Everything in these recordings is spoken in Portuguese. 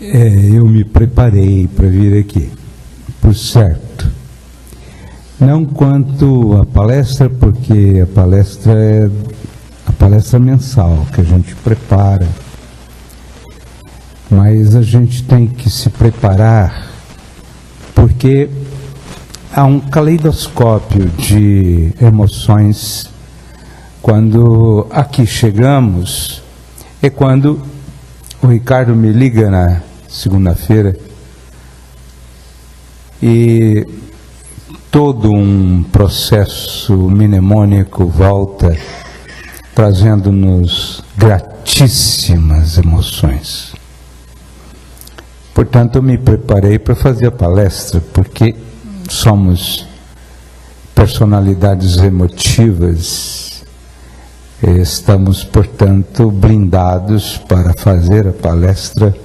Eu me preparei para vir aqui, por certo. Não quanto a palestra, porque a palestra é a palestra mensal que a gente prepara. Mas a gente tem que se preparar, porque há um caleidoscópio de emoções quando aqui chegamos. É quando o Ricardo me liga na segunda-feira e todo um processo mnemônico volta trazendo-nos gratíssimas emoções. Portanto, eu me preparei para fazer a palestra, porque somos personalidades emotivas. Estamos, portanto, blindados para fazer a palestra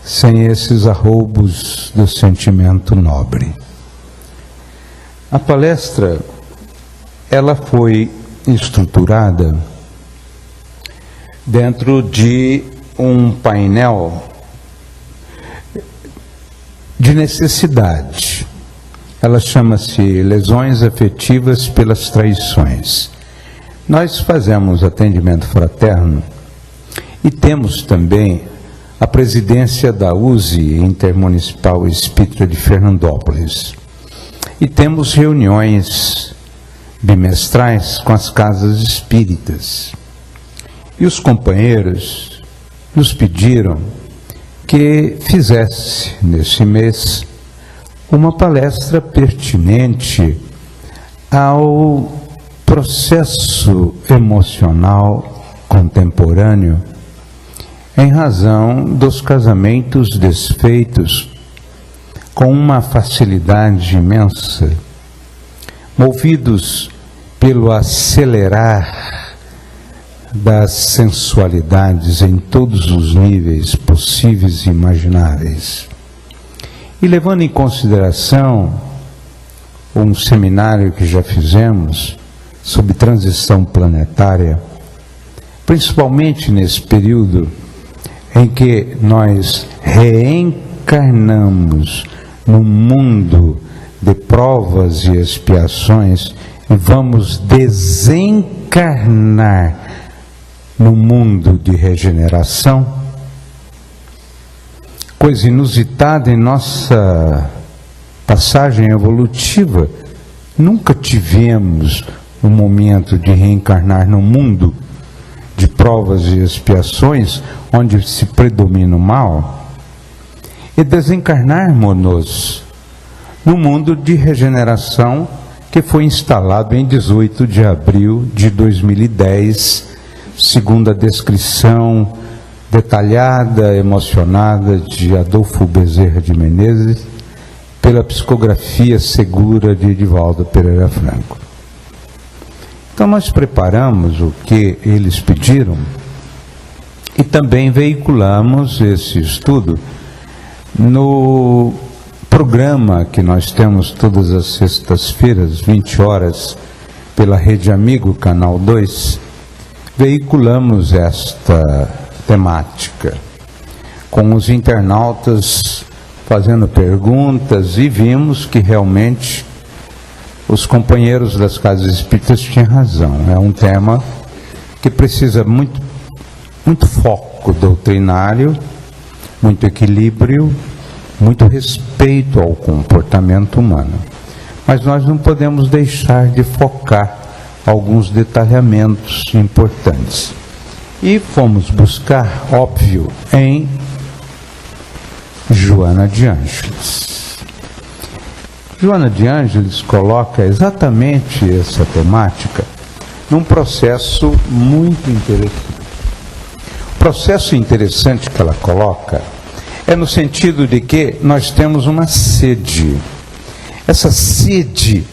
sem esses arroubos do sentimento nobre. A palestra, ela foi estruturada dentro de um painel de necessidade. Ela chama-se Lesões Afetivas pelas Traições. Nós fazemos atendimento fraterno e temos também a presidência da USE Intermunicipal Espírita de Fernandópolis. E temos reuniões bimestrais com as casas espíritas. E os companheiros nos pediram que fizesse, nesse mês, uma palestra pertinente ao processo emocional contemporâneo em razão dos casamentos desfeitos com uma facilidade imensa, movidos pelo acelerar das sensualidades em todos os níveis possíveis e imagináveis. E levando em consideração um seminário que já fizemos sobre transição planetária, principalmente nesse período em que nós reencarnamos no mundo de provas e expiações e vamos desencarnar no mundo de regeneração, coisa inusitada em nossa passagem evolutiva. Nunca tivemos um momento de reencarnar no mundo de provas e expiações, onde se predomina o mal, e desencarnarmos-nos no mundo de regeneração que foi instalado em 18 de abril de 2010, segundo a descrição detalhada, emocionada de Adolfo Bezerra de Menezes, pela psicografia segura de Edivaldo Pereira Franco. Então nós preparamos o que eles pediram e também veiculamos esse estudo no programa que nós temos todas as sextas-feiras, 20 horas, pela Rede Amigo, Canal 2, veiculamos esta temática, com os internautas fazendo perguntas, e vimos que realmente os companheiros das casas espíritas tinham razão. É um tema que precisa muito foco doutrinário, muito equilíbrio, muito respeito ao comportamento humano. Mas nós não podemos deixar de focar alguns detalhamentos importantes. E fomos buscar, óbvio, em Joana de Ângeles. Joana de Ângeles coloca exatamente essa temática num processo muito interessante. O processo interessante que ela coloca é no sentido de que nós temos uma sede. Essa sede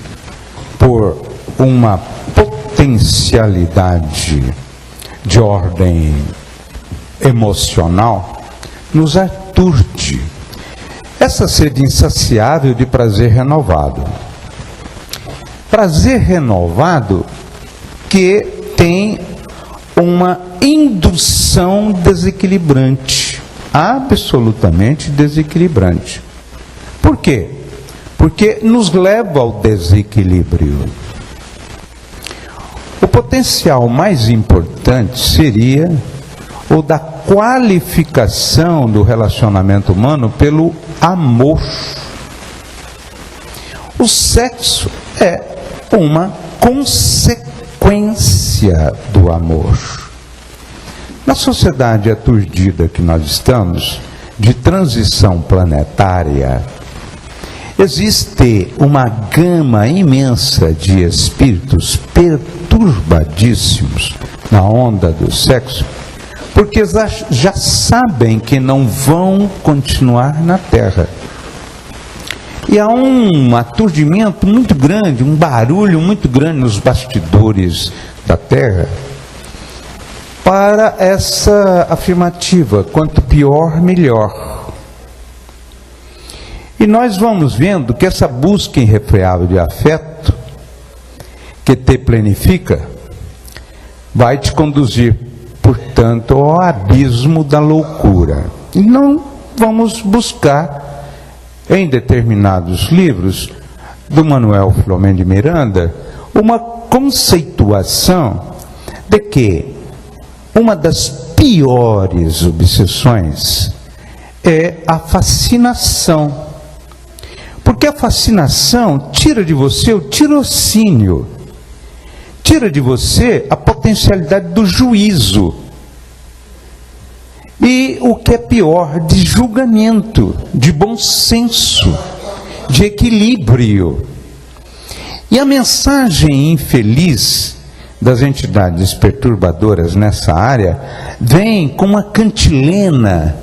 por uma potencialidade de ordem emocional nos aturde. Essa sede insaciável de prazer renovado. Prazer renovado que tem uma indução desequilibrante. absolutamente desequilibrante. Por quê? Porque nos leva ao desequilíbrio. O potencial mais importante seria o da qualificação do relacionamento humano pelo amor. O sexo é uma consequência do amor. Na sociedade aturdida que nós estamos, de transição planetária, existe uma gama imensa de espíritos perturbadíssimos na onda do sexo, porque já sabem que não vão continuar na Terra. E há um aturdimento muito grande, um barulho muito grande nos bastidores da Terra para essa afirmativa: quanto pior, melhor. E nós vamos vendo que essa busca irrefreável de afeto, que te plenifica, vai te conduzir, portanto, ao abismo da loucura. E não vamos buscar, em determinados livros do Manuel Filomeno de Miranda, uma conceituação de que uma das piores obsessões é a fascinação. Porque a fascinação tira de você o tirocínio, tira de você a potencialidade do juízo. E o que é pior, de julgamento, de bom senso, de equilíbrio. E a mensagem infeliz das entidades perturbadoras nessa área vem com uma cantilena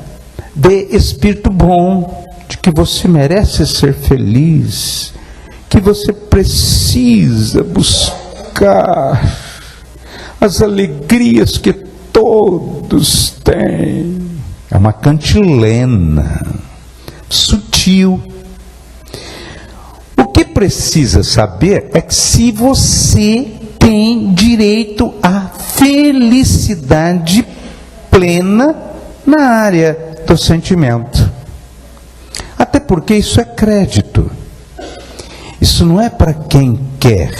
de espírito bom, de que você merece ser feliz, que você precisa buscar as alegrias que todos têm. É uma cantilena sutil. O que precisa saber é que se você tem direito à felicidade plena na área do sentimento. Até porque isso é crédito. Isso não é para quem quer.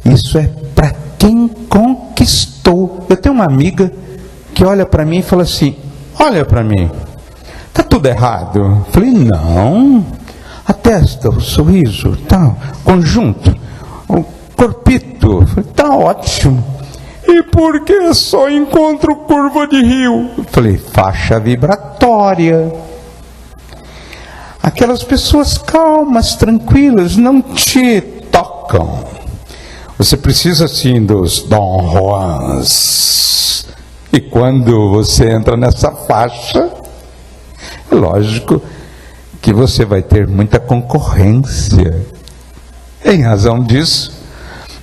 Isso é para quem conquistou. Eu tenho uma amiga que olha para mim e fala assim: olha para mim, tá tudo errado? Eu falei: não. A testa, o sorriso, tá, conjunto, o corpito, eu falei: tá ótimo. E por que só encontro curva de rio? Eu falei: faixa vibratória. Aquelas pessoas calmas, tranquilas, não te tocam. Você precisa sim dos Dom Juans. E quando você entra nessa faixa, é lógico que você vai ter muita concorrência. Em razão disso,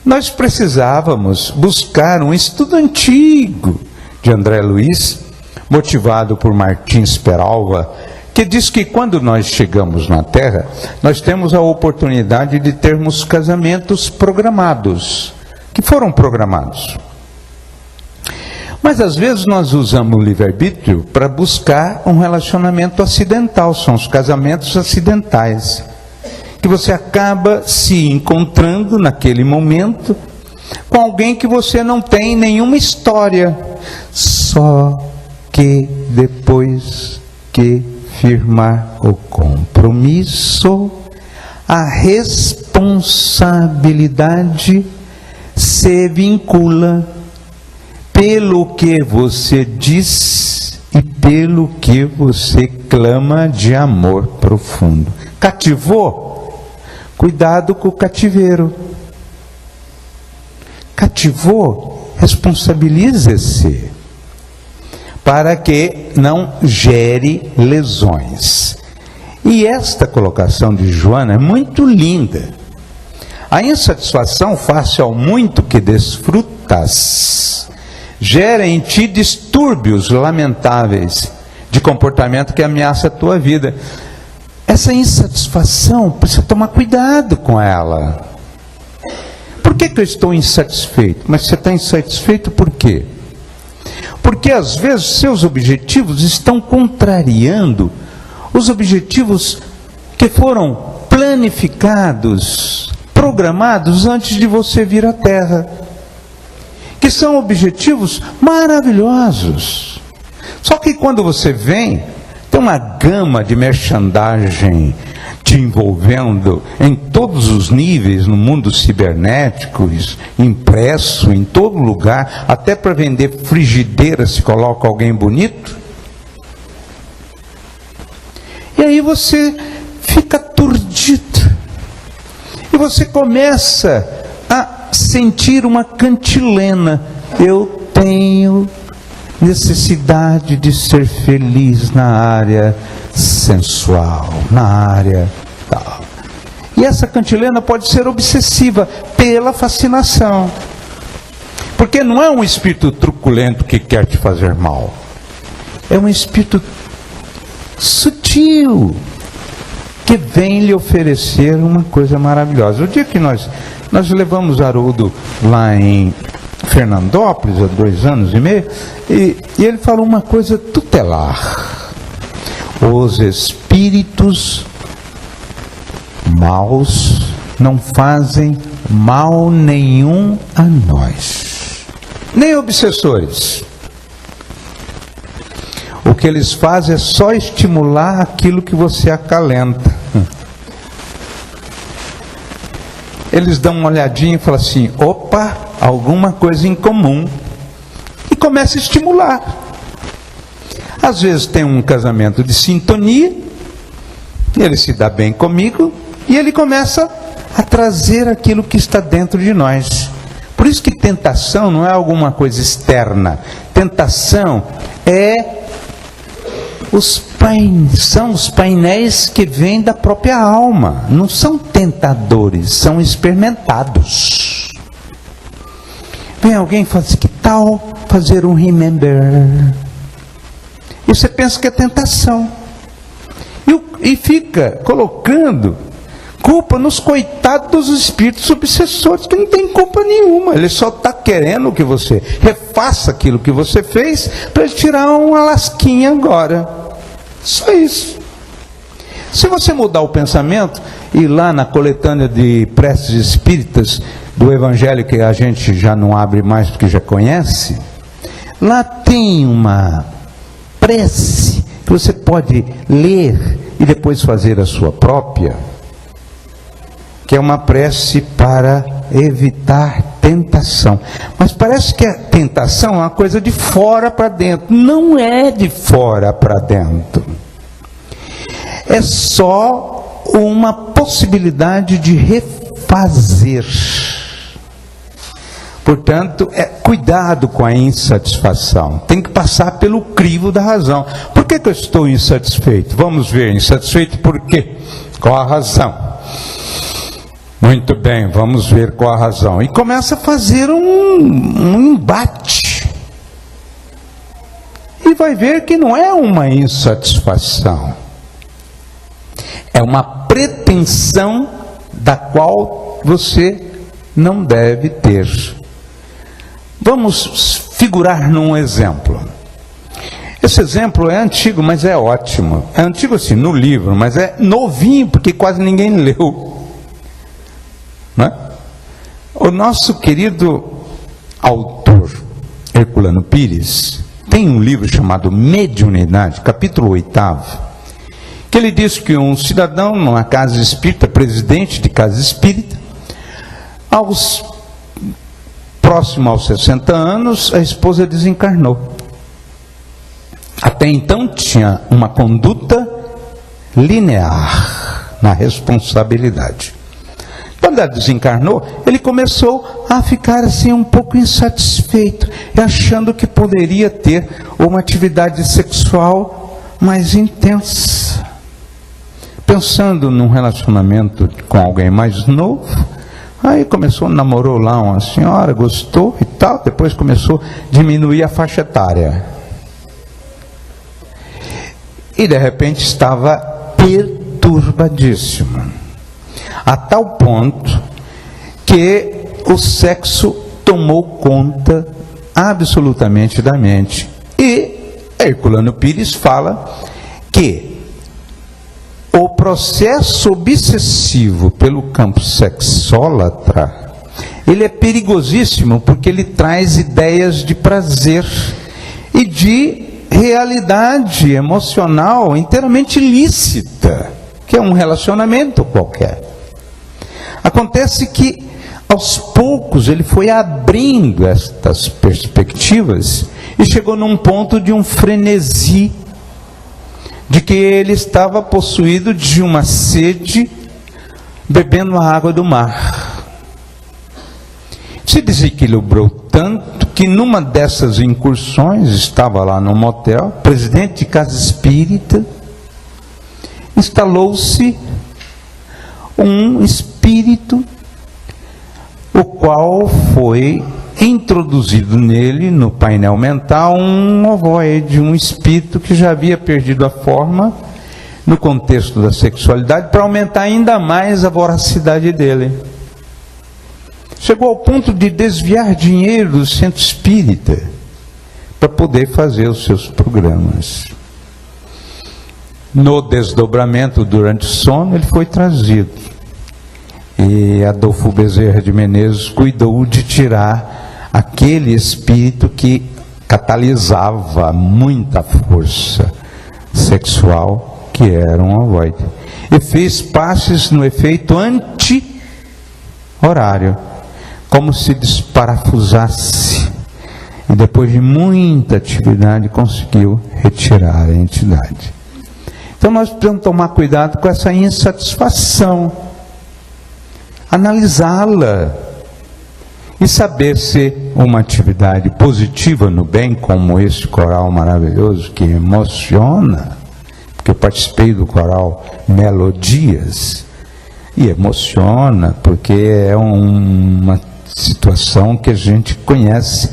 nós precisávamos buscar um estudo antigo de André Luiz, motivado por Martins Peralva, que diz que quando nós chegamos na Terra, nós temos a oportunidade de termos casamentos programados, que foram programados. Mas às vezes nós usamos o livre-arbítrio para buscar um relacionamento acidental, são os casamentos acidentais, que você acaba se encontrando naquele momento com alguém que você não tem nenhuma história, só que depois que firmar o compromisso, a responsabilidade se vincula pelo que você diz e pelo que você clama de amor profundo. Cativou? Cuidado com o cativeiro. Cativou? Responsabilize-se para que não gere lesões. E esta colocação de Joana é muito linda. A insatisfação face ao muito que desfrutas gera em ti distúrbios lamentáveis de comportamento que ameaça a tua vida. Essa insatisfação, precisa tomar cuidado com ela. Por que eu estou insatisfeito? Mas você está insatisfeito por quê? Porque às vezes seus objetivos estão contrariando os objetivos que foram planificados, programados antes de você vir à Terra. Que são objetivos maravilhosos. Só que quando você vem, tem uma gama de merchandising te envolvendo em todos os níveis, no mundo cibernético, impresso em todo lugar, até para vender frigideira se coloca alguém bonito. E aí você fica aturdido. E você começa a sentir uma cantilena. Eu tenho necessidade de ser feliz na área sensual, na área tal. E essa cantilena pode ser obsessiva pela fascinação. Porque não é um espírito truculento que quer te fazer mal. É um espírito sutil que vem lhe oferecer uma coisa maravilhosa. O dia que nós levamos Haroldo lá em Fernandópolis, há 2 anos e meio, e ele falou uma coisa tutelar. Os espíritos maus não fazem mal nenhum a nós, nem obsessores. O que eles fazem é só estimular aquilo que você acalenta. Eles dão uma olhadinha e falam assim: opa, alguma coisa em comum. E começa a estimular. Às vezes tem um casamento de sintonia, ele se dá bem comigo, e ele começa a trazer aquilo que está dentro de nós. Por isso que tentação não é alguma coisa externa. Tentação são os painéis que vêm da própria alma. Não são tentadores, são experimentados. Vem alguém e fala assim: que tal fazer um remember? E você pensa que é tentação. E fica colocando culpa nos coitados dos espíritos obsessores, que não tem culpa nenhuma. Ele só está querendo que você refaça aquilo que você fez para tirar uma lasquinha agora. Só isso. Se você mudar o pensamento, e lá na coletânea de preces espíritas do Evangelho, que a gente já não abre mais porque já conhece, lá tem uma prece que você pode ler e depois fazer a sua própria, que é uma prece para evitar tentação. Mas parece que a tentação é uma coisa de fora para dentro. Não é de fora para dentro. É só uma possibilidade de refazer. Portanto, cuidado com a insatisfação. Tem que passar pelo crivo da razão. Por que eu estou insatisfeito? Vamos ver, insatisfeito por quê? Qual a razão? Muito bem, vamos ver qual a razão. E começa a fazer um embate. E vai ver que não é uma insatisfação. É uma pretensão da qual você não deve ter. Vamos figurar num exemplo. Esse exemplo é antigo, mas é ótimo. É antigo assim, no livro, mas é novinho, porque quase ninguém leu. Né? O nosso querido autor, Herculano Pires, tem um livro chamado Mediunidade, capítulo 8º, que ele diz que um cidadão numa casa espírita, presidente de casa espírita, próximo aos 60 anos, a esposa desencarnou. Até então tinha uma conduta linear na responsabilidade. Quando ela desencarnou, ele começou a ficar assim um pouco insatisfeito, achando que poderia ter uma atividade sexual mais intensa. Pensando num relacionamento com alguém mais novo, aí namorou lá uma senhora, gostou e tal, depois começou a diminuir a faixa etária. E de repente estava perturbadíssimo. A tal ponto que o sexo tomou conta absolutamente da mente. E Herculano Pires fala que o processo obsessivo pelo campo sexólatra, ele é perigosíssimo porque ele traz ideias de prazer e de realidade emocional inteiramente lícita, que é um relacionamento qualquer. Acontece que, aos poucos, ele foi abrindo estas perspectivas e chegou num ponto de um frenesi, de que ele estava possuído de uma sede, bebendo a água do mar. Se desequilibrou tanto que numa dessas incursões, estava lá no motel, presidente de casa espírita, instalou-se um espírito, o qual foi introduzido nele, no painel mental, um ovoide, um espírito que já havia perdido a forma no contexto da sexualidade, para aumentar ainda mais a voracidade dele. Chegou ao ponto de desviar dinheiro do centro espírita para poder fazer os seus programas. No desdobramento, durante o sono, ele foi trazido. E Adolfo Bezerra de Menezes cuidou de tirar aquele espírito que catalisava muita força sexual, que era um ovoide. E fez passes no efeito anti-horário, como se desparafusasse. E depois de muita atividade, conseguiu retirar a entidade. Então nós precisamos tomar cuidado com essa insatisfação, analisá-la e saber se uma atividade positiva no bem, como esse coral maravilhoso que emociona, porque eu participei do coral Melodias, e emociona, porque é uma situação que a gente conhece.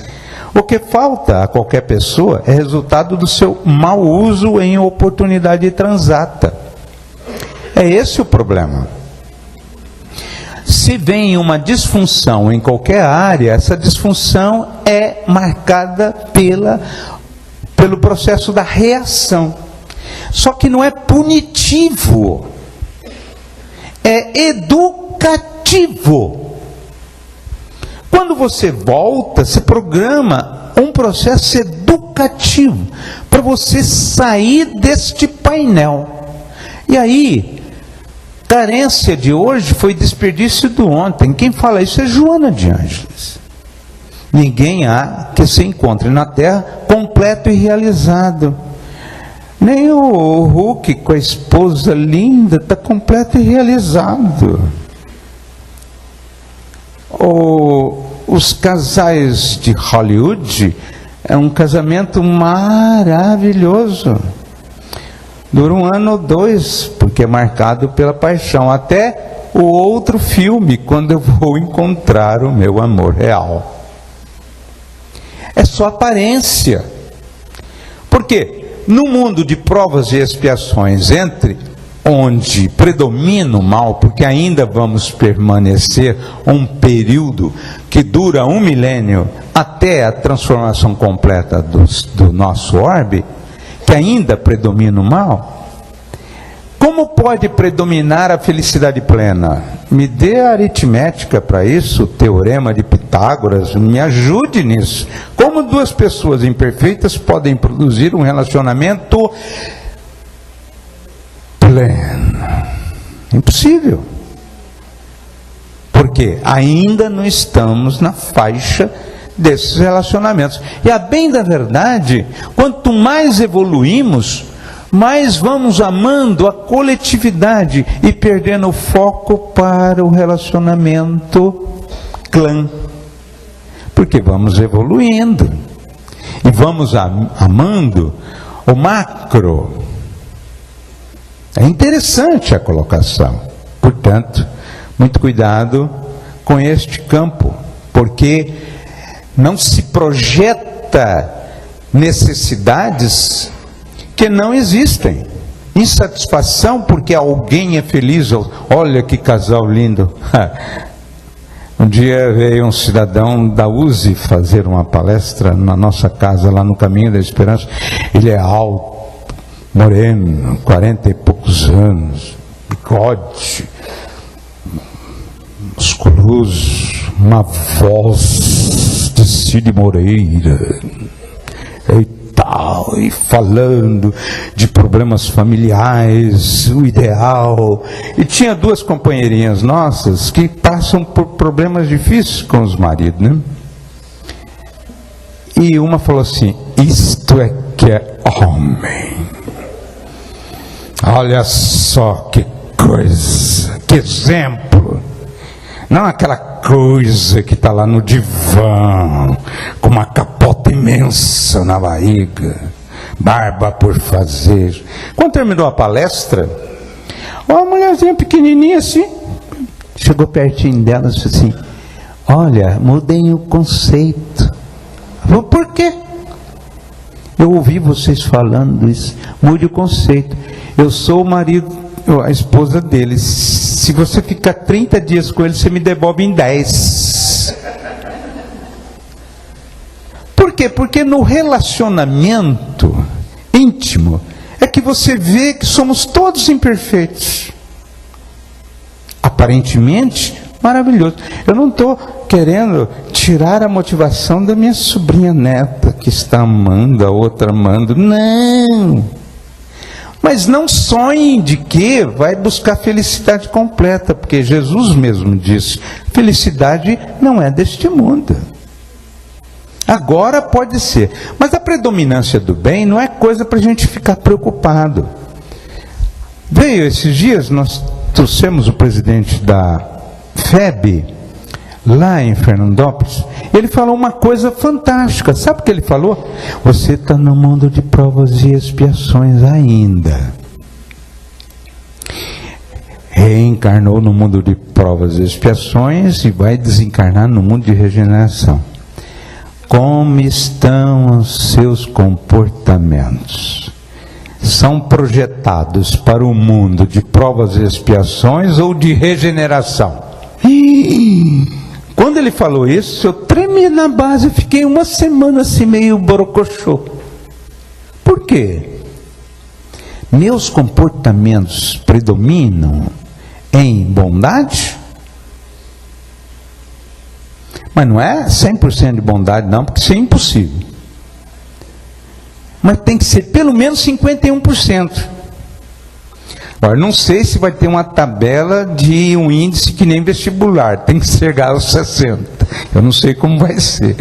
O que falta a qualquer pessoa é resultado do seu mau uso em oportunidade transata. É esse o problema. Se vem uma disfunção em qualquer área, essa disfunção é marcada pelo processo da reação. Só que não é punitivo, é educativo. Quando você volta, se programa um processo educativo para você sair deste painel. E aí, carência de hoje foi desperdício do ontem. Quem fala isso é Joana de Ângeles. Ninguém há que se encontre na Terra completo e realizado. Nem o Hulk com a esposa linda está completo e realizado. Os casais de Hollywood é um casamento maravilhoso. Dura 1 ano ou 2, porque é marcado pela paixão. Até o outro filme, quando eu vou encontrar o meu amor real. É só aparência. Por quê? No mundo de provas e expiações, onde predomina o mal, porque ainda vamos permanecer um período que dura 1 milênio até a transformação completa do nosso orbe, que ainda predomina o mal, como pode predominar a felicidade plena? Me dê a aritmética para isso, o teorema de Pitágoras, me ajude nisso. Como 2 pessoas imperfeitas podem produzir um relacionamento pleno? Impossível. Porque ainda não estamos na faixa desses relacionamentos. E a bem da verdade, quanto mais evoluímos, mais vamos amando a coletividade e perdendo o foco para o relacionamento clã. Porque vamos evoluindo e vamos amando o macro. É interessante a colocação. Portanto, muito cuidado com este campo, porque não se projeta necessidades que não existem. Insatisfação porque alguém é feliz. Olha que casal lindo. Um dia veio um cidadão da USE fazer uma palestra na nossa casa, lá no Caminho da Esperança. Ele é alto, moreno, 40 e poucos anos, bigode, musculoso, uma voz de Cid Moreira, e tal, e falando de problemas familiares, o ideal. E tinha duas companheirinhas nossas que passam por problemas difíceis com os maridos, né? E uma falou assim: isto é que é homem. Olha só que coisa, que exemplo. Não aquela coisa que está lá no divã, com uma capota imensa na barriga, barba por fazer. Quando terminou a palestra, uma mulherzinha pequenininha assim, chegou pertinho dela e disse assim: olha, mudem o conceito. Eu falei: por quê? Eu ouvi vocês falando isso. Mude o conceito. Eu sou o marido, a esposa dele. Se você ficar 30 dias com ele, você me devolve em 10. Por quê? Porque no relacionamento íntimo é que você vê que somos todos imperfeitos. Aparentemente maravilhoso. Eu não estou querendo tirar a motivação da minha sobrinha neta, que está amando, a outra amando. Não! Mas não sonhe de que vai buscar felicidade completa, porque Jesus mesmo disse: felicidade não é deste mundo. Agora pode ser, mas a predominância do bem não é coisa para a gente ficar preocupado. Veio esses dias, nós trouxemos o presidente da FEB, lá em Fernandópolis. Ele falou uma coisa fantástica. Sabe o que ele falou? Você está no mundo de provas e expiações ainda. Reencarnou no mundo de provas e expiações e vai desencarnar no mundo de regeneração. Como estão os seus comportamentos? São projetados para o mundo de provas e expiações ou de regeneração? Quando ele falou isso, eu tremi na base, fiquei uma semana assim meio borocochô. Por quê? Meus comportamentos predominam em bondade? Mas não é 100% de bondade não, porque isso é impossível. Mas tem que ser pelo menos 51%. Agora, não sei se vai ter uma tabela de um índice que nem vestibular, tem que chegar aos 60. Eu não sei como vai ser.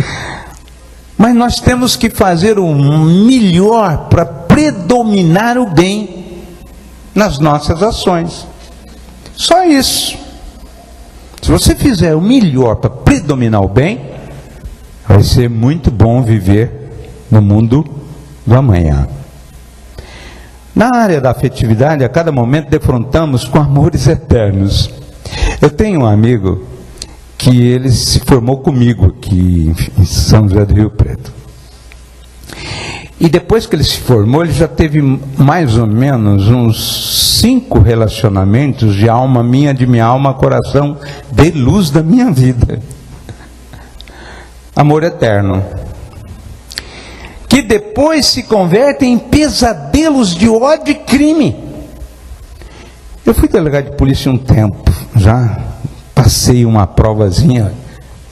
Mas nós temos que fazer o melhor para predominar o bem nas nossas ações. Só isso. Se você fizer o melhor para predominar o bem, vai ser muito bom viver no mundo do amanhã. Na área da afetividade, a cada momento defrontamos com amores eternos. Eu tenho um amigo que ele se formou comigo aqui em São José do Rio Preto. E depois que ele se formou, ele já teve mais ou menos uns 5 relacionamentos de alma minha, de minha alma, coração, de luz da minha vida. Amor eterno. Que depois se convertem em pesadelos de ódio e crime. Eu fui delegado de polícia um tempo, já passei uma provazinha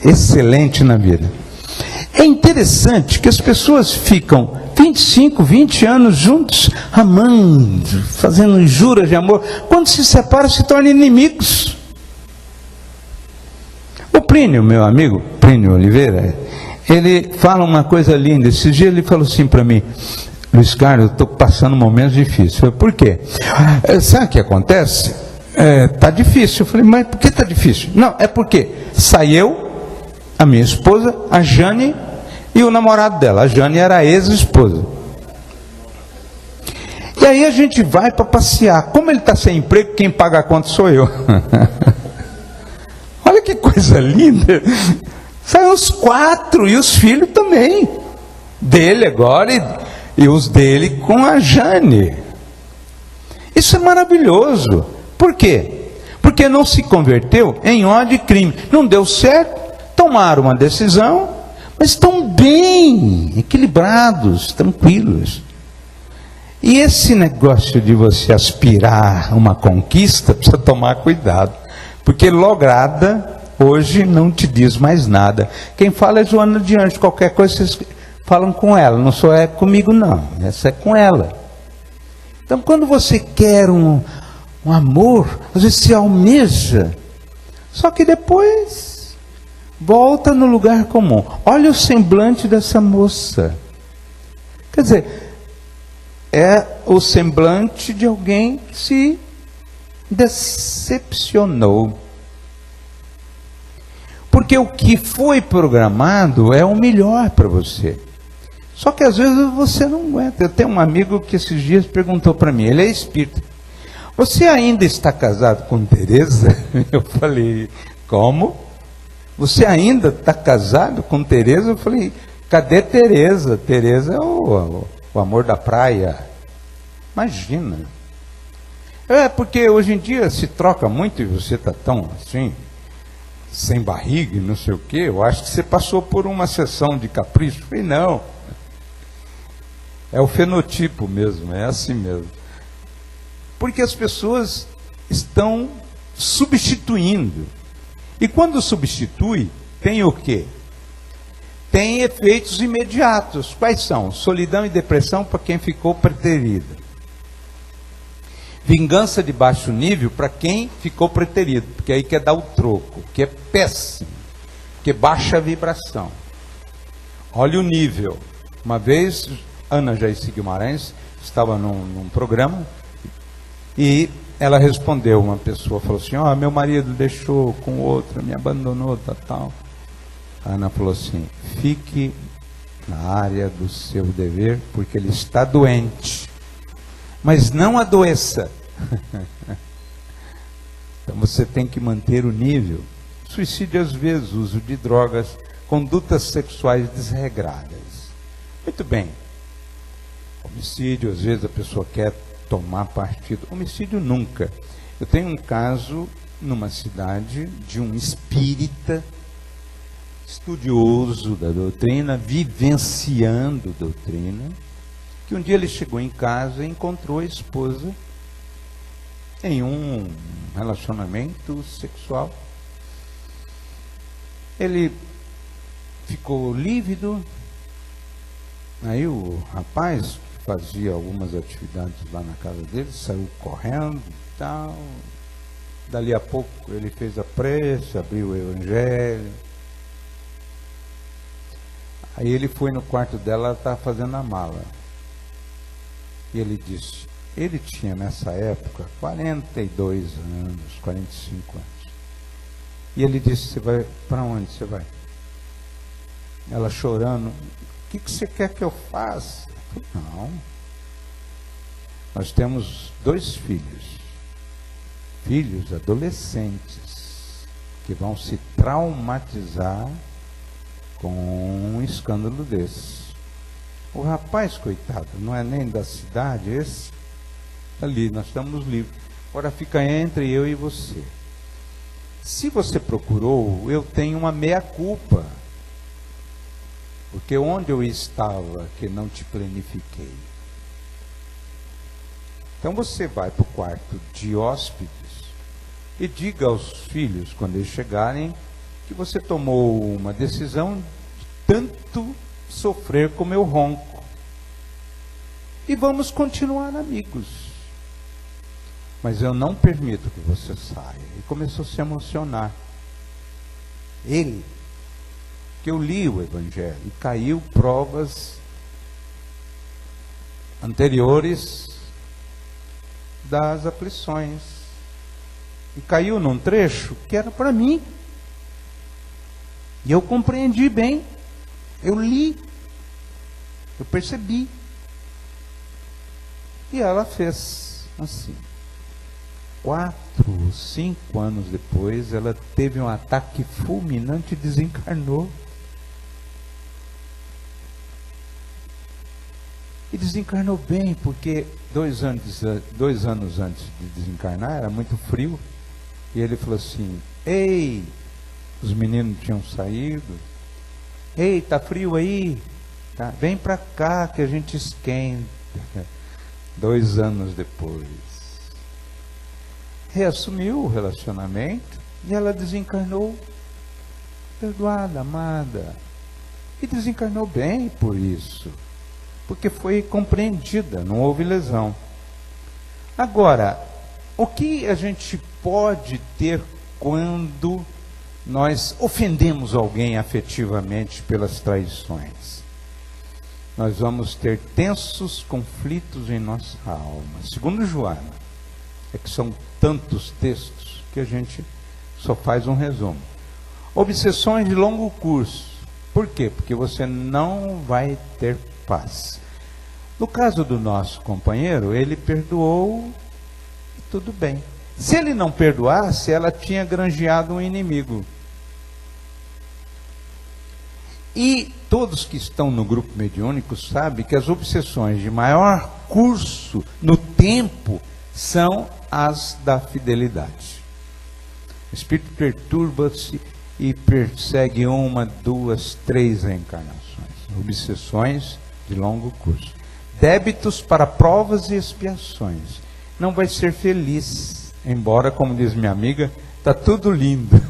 excelente na vida. É interessante que as pessoas ficam 25, 20 anos juntos, amando, fazendo juras de amor. Quando se separam, se tornam inimigos. O Plínio, meu amigo, Plínio Oliveira, ele fala uma coisa linda. Esses dias ele falou assim para mim: Luiz Carlos, eu estou passando momentos difíceis. Eu falei: por quê? Sabe o que acontece? Está difícil. Eu falei: mas por que está difícil? Não, é porque saiu a minha esposa, a Jane, e o namorado dela. A Jane era a ex-esposa. E aí a gente vai para passear. Como ele está sem emprego, quem paga a conta sou eu. Olha que coisa linda. Saem os 4 e os filhos também. Dele agora e os dele com a Jane. Isso é maravilhoso. Por quê? Porque Porque não se converteu em ódio e crime. Não deu certo, tomaram uma decisão, mas estão bem, equilibrados, tranquilos. E esse negócio de você aspirar uma conquista, precisa tomar cuidado. Porque lograda, hoje, não te diz mais nada. Quem fala é Joana de Anjos. Qualquer coisa, vocês falam com ela. Não só é comigo, não. Essa é com ela. Então, quando você quer um amor, às vezes se almeja. Só que depois, volta no lugar comum. Olha o semblante dessa moça. Quer dizer, é o semblante de alguém que se decepcionou. Porque o que foi programado é o melhor para você. Só que às vezes você não aguenta. Eu tenho um amigo que esses dias perguntou para mim, ele é espírita. Você ainda está casado com Tereza? Eu falei, como? Você ainda está casado com Tereza? Eu falei, cadê Tereza? Tereza é o amor da praia. Imagina. É porque hoje em dia se troca muito e você está tão assim, sem barriga e não sei o quê. Eu acho que você passou por uma sessão de capricho. Eu falei, não. É o fenotipo mesmo, é assim mesmo. Porque as pessoas estão substituindo. E quando substitui, tem o quê? Tem efeitos imediatos. Quais são? Solidão e depressão para quem ficou preterido. Vingança de baixo nível para quem ficou preterido, porque aí quer dar o troco, que é péssimo, que baixa a vibração. Olha o nível. Uma vez, Ana Jaicy Guimarães estava num programa e ela respondeu, uma pessoa falou assim, meu marido deixou com outra, me abandonou, tal. A Ana falou assim, fique na área do seu dever, porque ele está doente. Mas não adoeça. Então você tem que manter o nível. Suicídio às vezes, uso de drogas, condutas sexuais desregradas. Muito bem. Homicídio, às vezes a pessoa quer tomar partido. Homicídio nunca. Eu tenho um caso numa cidade de um espírita estudioso da doutrina, vivenciando doutrina, que um dia ele chegou em casa e encontrou a esposa em um relacionamento sexual. Ele ficou lívido. Aí o rapaz, que fazia algumas atividades lá na casa dele, saiu correndo e tal. Dali a pouco ele fez a prece, abriu o evangelho. Aí ele foi no quarto dela, ela estava fazendo a mala. E ele disse, ele tinha nessa época 42 anos, 45 anos. E ele disse, você vai, para onde você vai? Ela chorando, o que você quer que eu faça? Não. Nós temos 2 filhos. Filhos adolescentes, que vão se traumatizar com um escândalo desse. O rapaz, coitado, não é nem da cidade, esse ali, nós estamos livres. Agora fica entre eu e você. Se você procurou, eu tenho uma meia-culpa. Porque onde eu estava que não te planifiquei? Então você vai para o quarto de hóspedes e diga aos filhos, quando eles chegarem, que você tomou uma decisão de tanto sofrer como eu ronco. E vamos continuar amigos. Mas eu não permito que você saia. E começou a se emocionar. Ele, que eu li o Evangelho, e caiu provas anteriores das aflições. E caiu num trecho que era para mim. E eu compreendi bem. Eu li. Eu percebi. E ela fez assim. 4 ou 5 anos depois, ela teve um ataque fulminante e desencarnou. E desencarnou bem, porque 2 anos antes de desencarnar, era muito frio, E ele falou assim: ei, os meninos tinham saído. Ei, tá frio aí? Tá, vem para cá que a gente esquenta. 2 anos depois, reassumiu o relacionamento e ela desencarnou perdoada, amada. E desencarnou bem por isso, porque foi compreendida, não houve lesão. Agora, o que a gente pode ter quando nós ofendemos alguém afetivamente pelas traições? Nós vamos ter tensos conflitos em nossa alma. Segundo Joana, é que são tantos textos que a gente só faz um resumo. Obsessões de longo curso. Por quê? Porque você não vai ter paz. No caso do nosso companheiro, ele perdoou e tudo bem. Se ele não perdoasse, ela tinha granjeado um inimigo. E todos que estão no grupo mediúnico sabem que as obsessões de maior curso no tempo são as da fidelidade. O espírito perturba-se e persegue 1, 2, 3 reencarnações. Obsessões de longo curso. Débitos para provas e expiações. Não vai ser feliz, embora, como diz minha amiga, está tudo lindo.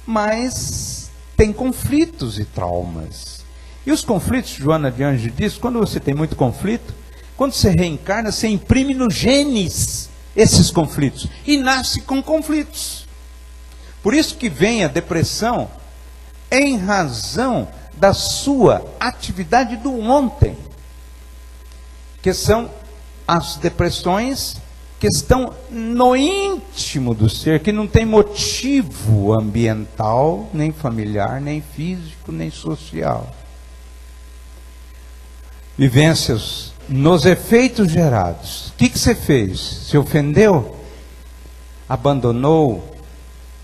Mas tem conflitos e traumas. E os conflitos, Joana de Anjos diz, quando você tem muito conflito, quando você reencarna, você imprime nos genes esses conflitos. E nasce com conflitos. Por isso que vem a depressão, em razão da sua atividade do ontem. Que são as depressões que estão no íntimo do ser, que não tem motivo ambiental, nem familiar, nem físico, nem social. Vivências nos efeitos gerados. O que você fez? Se ofendeu? Abandonou?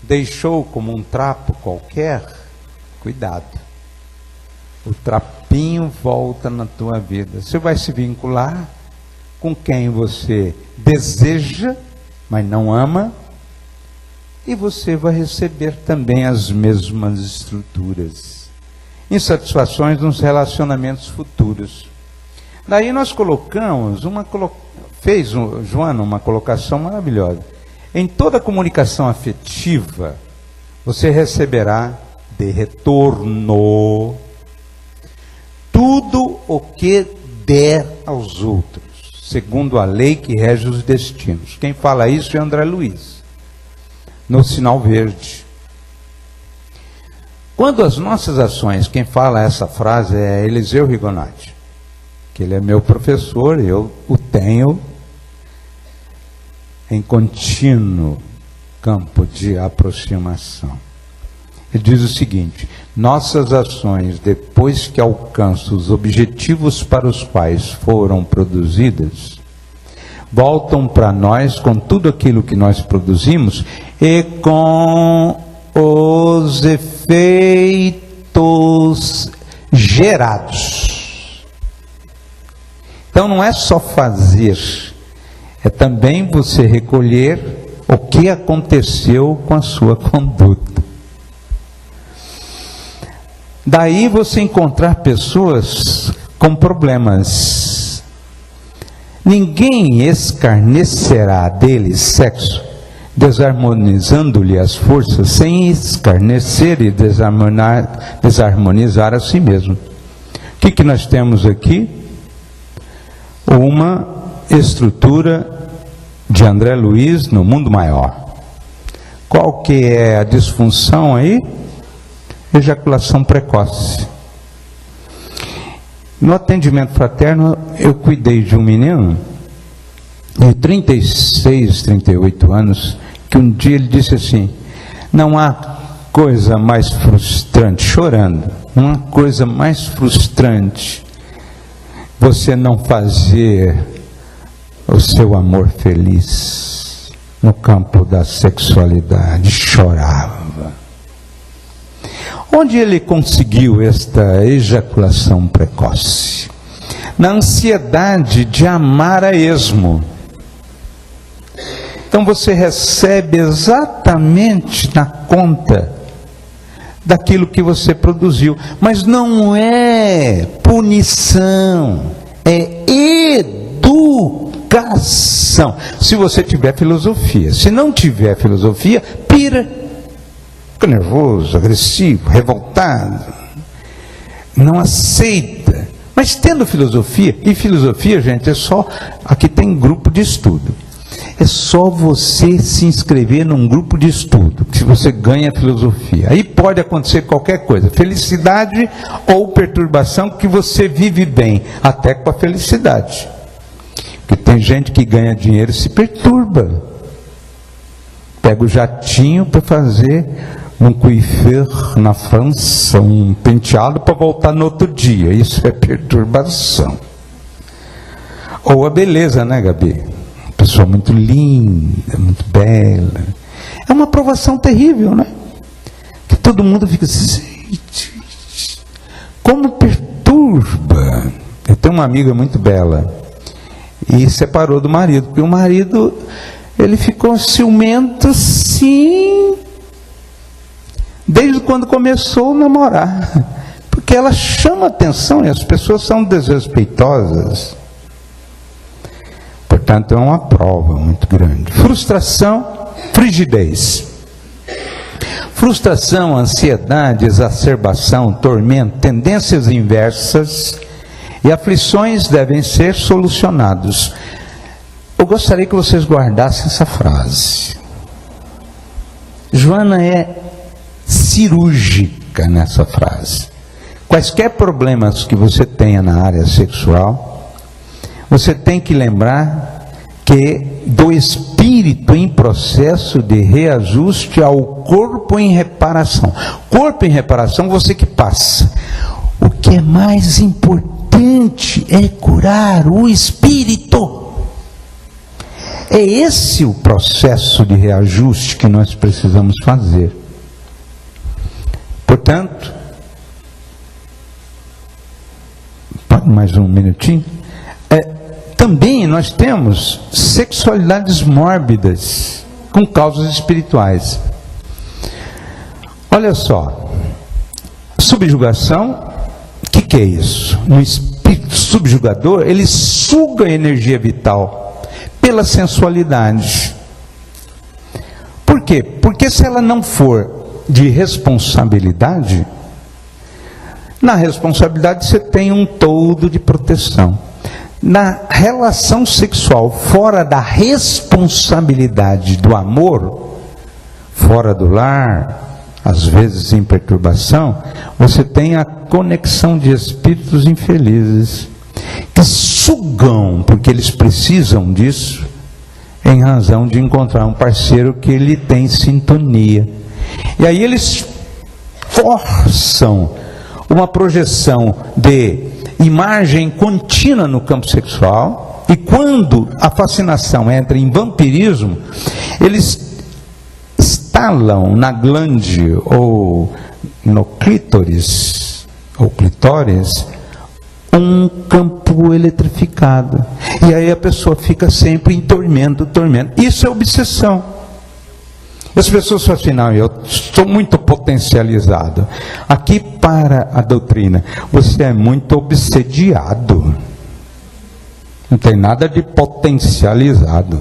Deixou como um trapo qualquer? Cuidado. O trapinho volta na tua vida. Você vai se vincular com quem você deseja, mas não ama, e você vai receber também as mesmas estruturas, insatisfações nos relacionamentos futuros. Daí nós colocamos, fez Joana uma colocação maravilhosa. Em toda comunicação afetiva, você receberá de retorno tudo o que der aos outros, segundo a lei que rege os destinos. Quem fala isso é André Luiz, no Sinal Verde. Quando as nossas ações, quem fala essa frase é Eliseu Rigonati, que ele é meu professor, eu o tenho em contínuo campo de aproximação. Ele diz o seguinte: nossas ações, depois que alcançam os objetivos para os quais foram produzidas, voltam para nós com tudo aquilo que nós produzimos e com os efeitos gerados. Então não é só fazer, é também você recolher o que aconteceu com a sua conduta. Daí você encontrar pessoas com problemas. Ninguém escarnecerá deles sexo, desarmonizando-lhe as forças, sem escarnecer e desarmonizar a si mesmo. O que nós temos aqui? Uma estrutura de André Luiz no mundo maior. Qual que é a disfunção aí? Ejaculação precoce. No atendimento fraterno, eu cuidei de um menino de 36, 38 anos, que um dia ele disse assim: não há coisa mais frustrante, chorando, não há coisa mais frustrante você não fazer o seu amor feliz no campo da sexualidade. Chorava. Onde ele conseguiu esta ejaculação precoce? Na ansiedade de amar a esmo. Então você recebe exatamente na conta daquilo que você produziu. Mas não é punição, é educação. Se você tiver filosofia. Se não tiver filosofia, pira. Fica nervoso, agressivo, revoltado. Não aceita. Mas tendo filosofia, e filosofia, gente, é só... Aqui tem grupo de estudo. É só você se inscrever num grupo de estudo, que você ganha filosofia. Aí pode acontecer qualquer coisa, felicidade ou perturbação, que você vive bem, até com a felicidade. Porque tem gente que ganha dinheiro e se perturba. Pega o jatinho para fazer um coiffeur na França, um penteado para voltar no outro dia. Isso é perturbação. Ou a beleza, né, Gabi? Pessoa muito linda, muito bela. É uma provação terrível, né? Que todo mundo fica assim, como perturba. Eu tenho uma amiga muito bela e separou do marido, porque o marido, ele ficou ciumento, sim, desde quando começou a namorar, porque ela chama atenção e as pessoas são desrespeitosas. Portanto, é uma prova muito grande. Frustração, frigidez. Frustração, ansiedade, exacerbação, tormento, tendências inversas e aflições devem ser solucionados. Eu gostaria que vocês guardassem essa frase. Joana é cirúrgica nessa frase. Quaisquer problemas que você tenha na área sexual, você tem que lembrar que do espírito em processo de reajuste ao corpo em reparação. Corpo em reparação, você que passa. O que é mais importante é curar o espírito. É esse o processo de reajuste que nós precisamos fazer. Portanto, mais um minutinho. Também nós temos sexualidades mórbidas com causas espirituais. Olha só, subjugação, o que é isso? No espírito subjugador, ele suga a energia vital pela sensualidade. Por quê? Porque se ela não for de responsabilidade, na responsabilidade você tem um todo de proteção. Na relação sexual, fora da responsabilidade do amor, fora do lar, às vezes em perturbação, você tem a conexão de espíritos infelizes, que sugam, porque eles precisam disso, em razão de encontrar um parceiro que ele tem sintonia. E aí eles forçam uma projeção de imagem contínua no campo sexual, e quando a fascinação entra em vampirismo, eles instalam na glande ou no clítoris, ou clitóris, um campo eletrificado. E aí a pessoa fica sempre em tormento. Isso é obsessão. As pessoas falam assim, não, eu sou muito potencializado. Aqui para a doutrina, você é muito obsediado. Não tem nada de potencializado.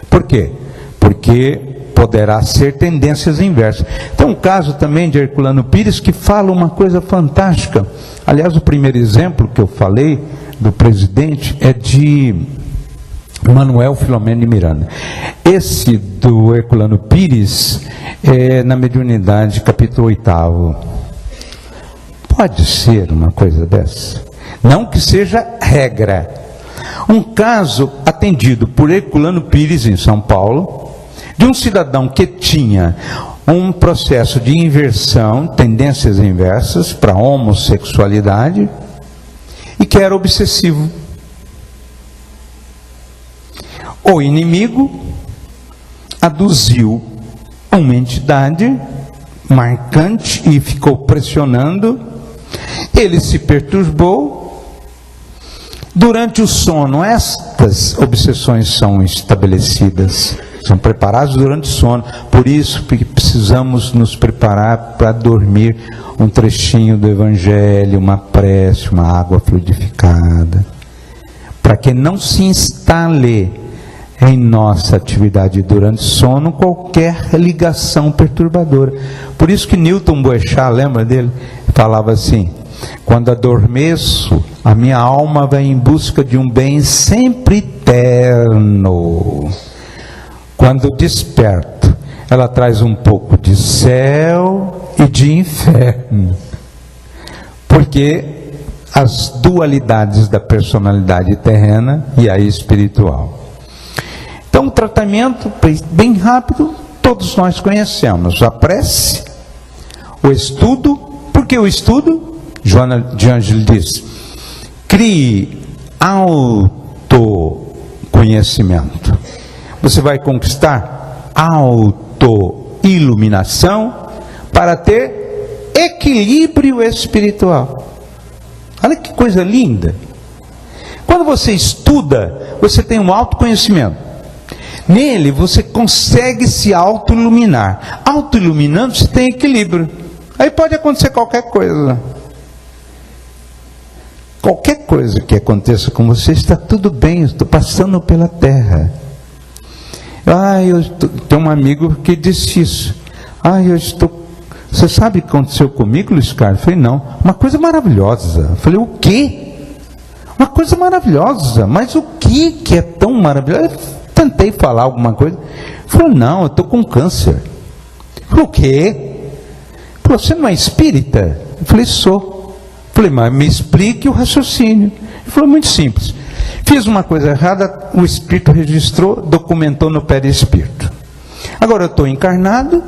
Por quê? Porque poderá ser tendências inversas. Tem um caso também de Herculano Pires que fala uma coisa fantástica. Aliás, o primeiro exemplo que eu falei do presidente é de Manuel Filomeno de Miranda. Esse do Herculano Pires é na Mediunidade, capítulo 8º. Pode ser uma coisa dessa? Não que seja regra. Um caso atendido por Herculano Pires em São Paulo, de um cidadão que tinha um processo de inversão, tendências inversas para a homossexualidade, e que era obsessivo. O inimigo aduziu uma entidade marcante e ficou pressionando. Ele se perturbou. Durante o sono, estas obsessões são estabelecidas, São preparados durante o sono. Por isso que precisamos nos preparar para dormir. Um trechinho do Evangelho, uma prece, uma água fluidificada. Para que não se instale em nossa atividade durante o sono qualquer ligação perturbadora. Por isso que Newton Boechat, lembra dele? Falava assim: quando adormeço, a minha alma vai em busca de um bem sempre eterno. Quando desperto, ela traz um pouco de céu e de inferno. Porque as dualidades da personalidade terrena e a espiritual. Então, o tratamento, bem rápido, todos nós conhecemos. A prece, o estudo. Por que o estudo? Joana de Ângeles diz: crie autoconhecimento. Você vai conquistar autoiluminação para ter equilíbrio espiritual. Olha que coisa linda. Quando você estuda, você tem um autoconhecimento. Nele você consegue se autoiluminar. Autoiluminando você tem equilíbrio. Aí pode acontecer qualquer coisa. Qualquer coisa que aconteça com você, está tudo bem, eu estou passando pela terra. Tem um amigo que disse isso. Você sabe o que aconteceu comigo, Luiz Carlos? Eu falei, não. Uma coisa maravilhosa. Eu falei, o quê? Uma coisa maravilhosa. Mas o que é tão maravilhoso? Eu tentei falar alguma coisa. Ele falou, não, eu estou com câncer. Eu falei, o quê? Ele falou, você não é espírita? Eu falei, sou. Eu falei, mas me explique o raciocínio. Ele falou, muito simples. Fiz uma coisa errada, o espírito registrou, documentou no perispírito. Agora eu estou encarnado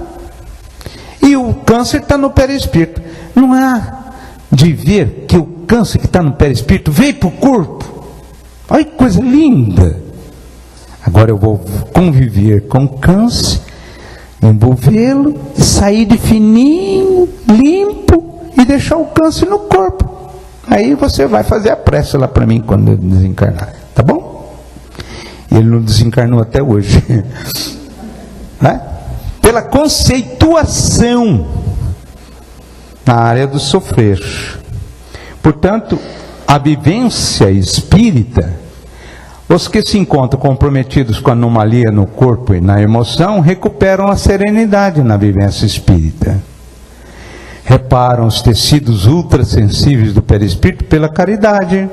e o câncer está no perispírito. Não há de ver que o câncer que está no perispírito veio para o corpo. Olha que coisa linda. Agora eu vou conviver com o câncer, envolvê-lo, sair de fininho, limpo e deixar o câncer no corpo. Aí você vai fazer a prece lá para mim quando eu desencarnar, tá bom? E ele não desencarnou até hoje. Né? Pela conceituação na área do sofrer. Portanto, a vivência espírita, os que se encontram comprometidos com a anomalia no corpo e na emoção, recuperam a serenidade na vivência espírita. Reparam os tecidos ultrassensíveis do perispírito pela caridade.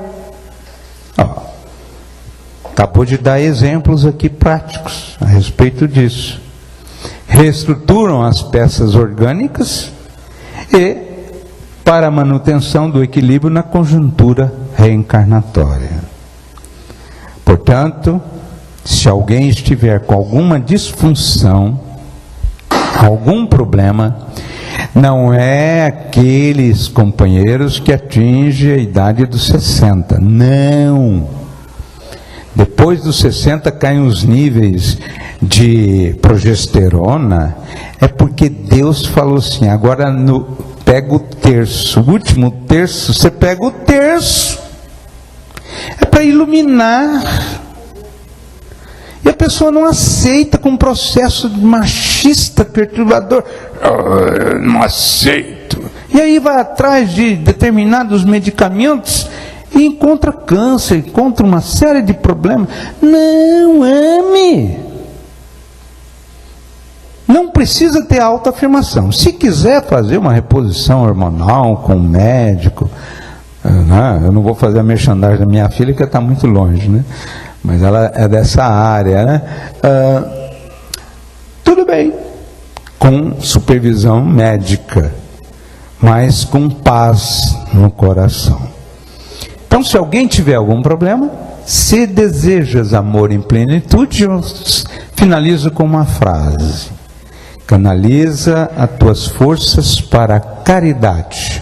Acabou de dar exemplos aqui práticos a respeito disso. Reestruturam as peças orgânicas e para a manutenção do equilíbrio na conjuntura reencarnatória. Portanto, se alguém estiver com alguma disfunção, algum problema, não é aqueles companheiros que atingem a idade dos 60. Não. Depois dos 60 caem os níveis de progesterona. É porque Deus falou assim, agora pega o terço. O último terço, você pega o terço. É para iluminar. E a pessoa não aceita com um processo machista, perturbador. Não aceito. E aí vai atrás de determinados medicamentos e encontra câncer, encontra uma série de problemas. Não ame. Não precisa ter autoafirmação. Se quiser fazer uma reposição hormonal com um médico, eu não vou fazer a merchandising da minha filha, que está muito longe, né? Mas ela é dessa área, né? Tudo bem, com supervisão médica, mas com paz no coração. Então, se alguém tiver algum problema, se desejas amor em plenitude, eu finalizo com uma frase: canaliza as tuas forças para a caridade,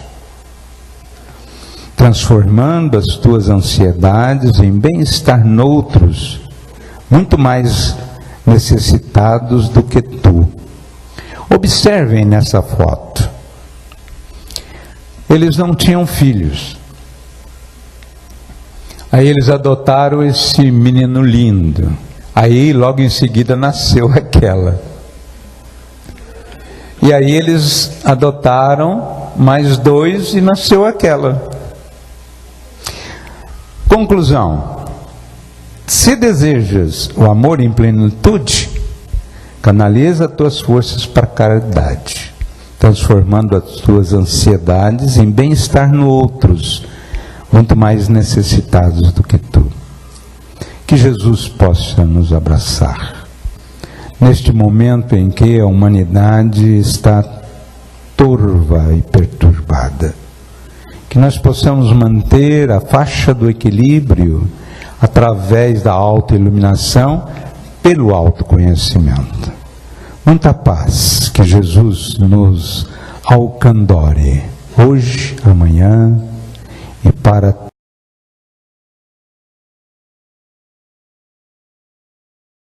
transformando as tuas ansiedades em bem-estar noutros, muito mais necessitados do que tu. Observem nessa foto. Eles não tinham filhos. Aí eles adotaram esse menino lindo. Aí, logo em seguida, nasceu aquela. E aí eles adotaram mais 2 e nasceu aquela. Conclusão: se desejas o amor em plenitude, canaliza as tuas forças para a caridade, transformando as tuas ansiedades em bem-estar no outros, muito mais necessitados do que tu. Que Jesus possa nos abraçar neste momento em que a humanidade está turva e perturbada. Que nós possamos manter a faixa do equilíbrio através da autoiluminação pelo autoconhecimento. Muita paz, que Jesus nos alcandore hoje, amanhã e para